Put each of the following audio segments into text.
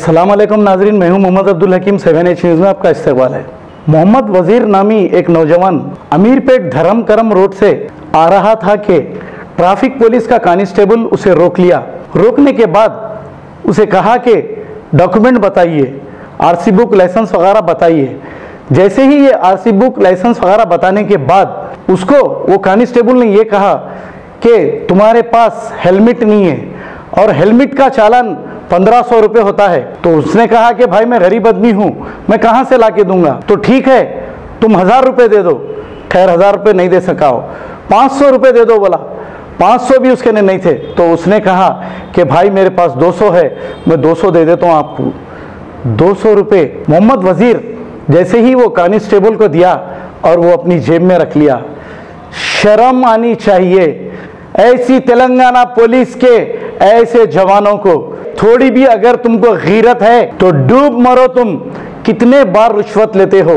अस्सलाम वालेकुम नाजरीन, मैं हूं मोहम्मद अब्दुल हकीम। 7H न्यूज़ में आपका इस्तकबाल है। मोहम्मद वजीर नामी एक नौजवान अमीरपेट धर्म करम रोड से आ रहा था कि ट्रैफिक पुलिस का कांस्टेबल उसे रोक लिया। रोकने के बाद उसे कहा कि डॉक्यूमेंट बताइए, आरसी बुक, लाइसेंस वगैरह बताइए। जैसे ही ये आरसी बुक, लाइसेंस वगैरह बताने के बाद उसको वो कांस्टेबल ने ये कहा कि तुम्हारे पास हेलमेट नहीं है और हेलमेट का चालान 1500 रुपये होता है। तो उसने कहा कि भाई मैं गरीब आदमी हूँ, मैं कहाँ से ला के दूंगा। तो ठीक है, तुम 1000 रुपये दे दो। खैर 1000 रुपये नहीं दे सका हो, 500 रुपये दे दो बोला। 500 भी उसके नहीं थे। तो उसने कहा कि भाई मेरे पास 200 है, मैं 200 दे देता हूँ आपको। 200 रुपये मोहम्मद वजीर जैसे ही वो कांस्टेबल को दिया और वो अपनी जेब में रख लिया। शर्म आनी चाहिए ऐसी तेलंगाना पुलिस के ऐसे जवानों को। थोड़ी भी अगर तुमको गीरत है तो डूब मरो तुम। कितने बार रिश्वत लेते हो,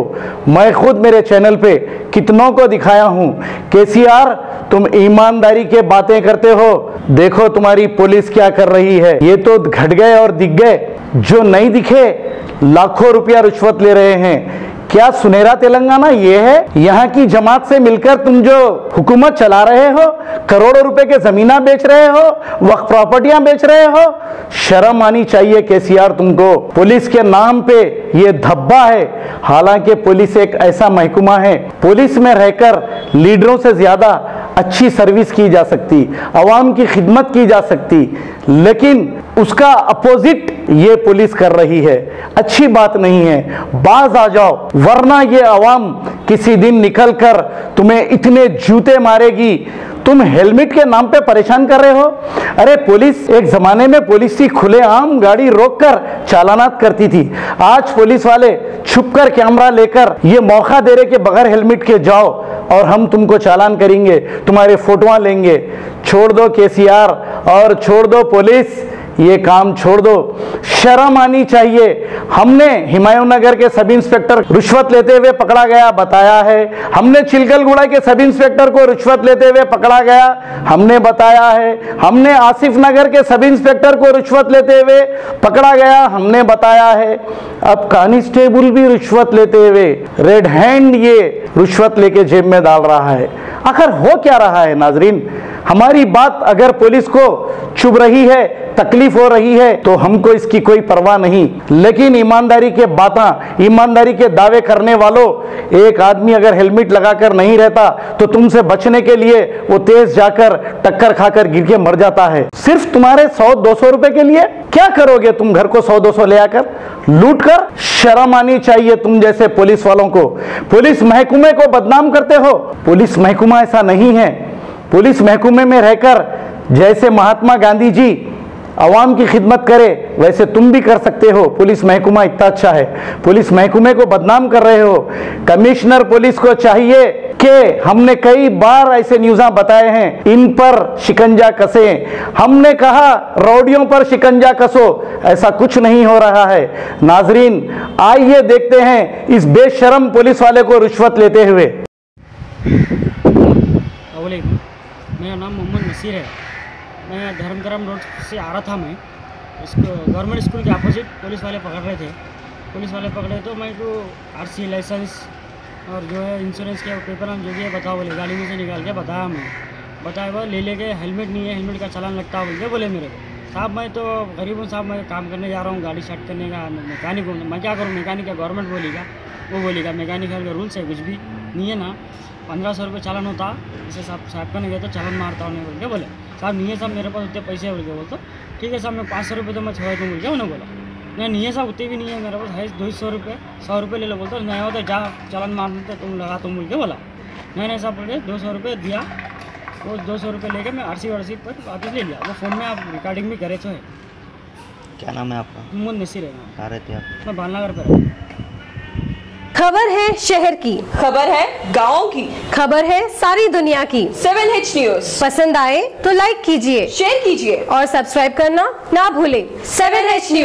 मैं खुद मेरे चैनल पे कितनों को दिखाया हूं। केसीआर तुम ईमानदारी के बातें करते हो, देखो तुम्हारी पुलिस क्या कर रही है। ये तो घट गए और दिख गए, जो नहीं दिखे लाखों रुपया रिश्वत ले रहे हैं। क्या सुनहरा तेलंगाना ये है? यहाँ की जमात से मिलकर तुम जो हुकूमत चला रहे हो, करोड़ों रुपए के जमीना बेच रहे हो, वक्फ प्रॉपर्टियां बेच रहे हो। शर्म आनी चाहिए केसीआर तुमको। पुलिस के नाम पे ये धब्बा है। हालांकि पुलिस एक ऐसा महकमा है, पुलिस में रहकर लीडरों से ज्यादा अच्छी सर्विस की जा सकती, अवाम की खिदमत की जा सकती, लेकिन उसका अपोजिट ये पुलिस कर रही है। अच्छी बात नहीं है। बाज आ जाओ, वरना ये अवाम किसी दिन निकल कर तुम्हें इतने जूते मारेगी। तुम हेलमेट के नाम पे परेशान कर रहे हो। अरे पुलिस, एक जमाने में पुलिस की खुलेआम गाड़ी रोककर चालानात करती थी। आज पुलिस वाले छुपकर कैमरा लेकर ये मौका दे रहे कि बगैर हेलमेट के जाओ और हम तुमको चालान करेंगे, तुम्हारे फोटोआं लेंगे। छोड़ दो केसीआर और छोड़ दो पुलिस, ये काम छोड़ दो। शर्म आनी चाहिए। हमने हुमायूं नगर के सब इंस्पेक्टर रिश्वत लेते हुए पकड़ा गया बताया है। हमने चिलकलगुड़ा के सब इंस्पेक्टर को रिश्वत लेते हुए पकड़ा गया, हमने बताया है। हमने आसिफ नगर के सब इंस्पेक्टर को रिश्वत लेते हुए पकड़ा गया, हमने बताया है। अब कांस्टेबल भी रिश्वत लेते हुए रेड हैंड ये रिश्वत लेके जेब में डाल रहा है। आखिर हो क्या रहा है नाजरीन? हमारी बात अगर पुलिस को चुभ रही है, तकलीफ हो रही है, तो हमको इसकी कोई परवाह नहीं। लेकिन ईमानदारी के बातें, ईमानदारी के दावे करने वालों, एक आदमी अगर हेलमेट लगाकर नहीं रहता तो तुमसे बचने के लिए वो तेज जाकर टक्कर खाकर गिर के मर जाता है। सिर्फ तुम्हारे 100-200 रुपए के लिए क्या करोगे तुम? घर को 100-200 ले आकर लूट कर? शर्म आनी चाहिए तुम जैसे पुलिस वालों को। पुलिस महकमे को बदनाम करते हो। पुलिस महकमा ऐसा नहीं है। पुलिस महकमे में रहकर जैसे महात्मा गांधी जी अवाम की खिदमत करे, वैसे तुम भी कर सकते हो। पुलिस महकमा इतना अच्छा है, पुलिस महकमे को बदनाम कर रहे हो। कमिश्नर पुलिस को चाहिए कि हमने कई बार ऐसे न्यूज़ बताए हैं, इन पर शिकंजा कसे। हमने कहा रौडियों पर शिकंजा कसो, ऐसा कुछ नहीं हो रहा है। नाजरीन, आइए देखते हैं इस बेशरम पुलिस वाले को रिश्वत लेते हुए। मेरा नाम मोहम्मद नसीर है। मैं धर्मकरम रोड से आ रहा था। मैं इसको गवर्नमेंट स्कूल के अपोजिट पुलिस वाले पकड़ रहे थे। पुलिस वाले पकड़े तो मैं को आरसी, लाइसेंस और जो है इंश्योरेंस के पेपर हम जो भी है बताओ बोले। गाड़ी में से निकाल के बताया, मैं बताया वो ले लेके हेलमेट नहीं है, हेलमेट का चालान लगता बोल के बोले मेरे को। साहब मैं तो गरीब हूँ साहब, मैं काम करने जा रहा हूँ, गाड़ी स्टार्ट करने का मैकेनिक हूँ। मैं क्या करूँ? मैकेनिक क्या गवर्नमेंट बोलेगा? वो बोलेगा मैकेनिक का रूल्स है, कुछ भी नहीं है ना। 1500 रुपये चालान होता, इसे साहब का नहीं गया तो चालान मारता हूँ बोल के बोले। साहब नहीं है साहब, मेरे पास उतने पैसे बोल के बोलते ठीक है साहब, मैं 500 रुपये तो मैं छोड़ दूँ बोल के उन्होंने बोला। नहीं है साहब, उतने भी नहीं है मेरे पास, है 200 रुपये, 100 रुपये ले लो बोलते। नहीं होता जा चालान मार देते तुम लगा तुम बोल के बोला। नहीं साहब बोल के 200 रुपये दिया। वो 200 रुपये लेके मैं आरसी पर वापस ले लिया। वो फ़ोन में आप रिकॉर्डिंग भी करे तो है। क्या नाम है आपका? मोहम्मद नसीर है। कहाँ रहते हैं आप? मैं बालनगर पर रहता हूँ। खबर है शहर की, खबर है गाँव की, खबर है सारी दुनिया की। 7H न्यूज़ पसंद आए तो लाइक कीजिए, शेयर कीजिए और सब्सक्राइब करना ना भूलें। 7H news.